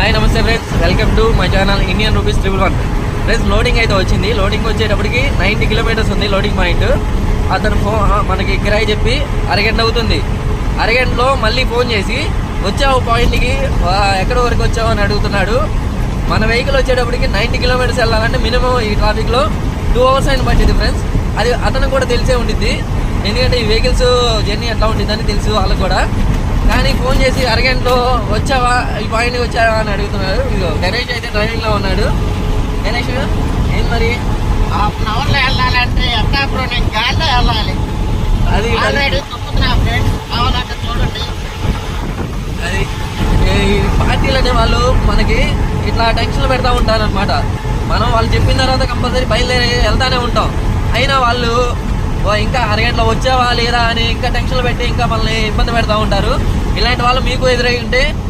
Hi నమస్తే friends, welcome to my channel Indian rupees 111. Friends loading అయితే వచ్చింది. Loading వచ్చేటప్పటికి 90 కిలోమీటర్స్ ఉంది లోడింగ్ పాయింట్. అతను మనకి కిరాయి చెప్పి అరగంట అవుతుంది. అరగంటలో మళ్ళీ ఫోన్ చేసి వచ్చావు పాయింట్కి, ఎక్కడ వరకు వచ్చావు అని అడుగుతున్నాడు. మన వెహికల్ వచ్చేటప్పటికి 90 కిలోమీటర్స్ వెళ్ళాలంటే మినిమం ఈ ట్రాఫిక్లో 2 hours అయిన పట్టింది ఫ్రెండ్స్. అది అతనికి కూడా తెలిసే ఉండిద్ది, ఎందుకంటే ఈ వెహికల్స్ జర్నీ ఎట్లా ఉండిద్దని తెలుసు వాళ్ళకు కూడా. కానీ ఫోన్ చేసి అరగంటలో వచ్చావా, ఈ పాయింట్కి వచ్చావా అని అడుగుతున్నారు. ఇదిగో గణేష్ అయితే డ్రైవింగ్లో ఉన్నాడు. గణేష్ ఏం మరి హాఫ్ అన్ అవర్లో వెళ్ళాలంటే ఎట్లా బ్రో? నేను గాల్లో వెళ్ళాలి. అది ఆల్రెడీ తప్పుతున్నా ఫ్రెండ్స్, కావాలంటే చూడండి. అది ఈ పార్టీలు అనే వాళ్ళు మనకి ఇట్లా టెన్షన్లు పెడతా ఉంటారు అనమాట. మనం వాళ్ళు చెప్పిన తర్వాత కంపల్సరీ బయలుదేరి వెళ్తానే ఉంటాం. అయినా వాళ్ళు ఇంకా అరగంటలో వచ్చావా లేదా అని ఇంకా టెన్షన్లు పెట్టి ఇంకా మనల్ని ఇబ్బంది పెడతా ఉంటారు. ఇలాంటి వాళ్ళు మీకు ఎదురై ఉంటే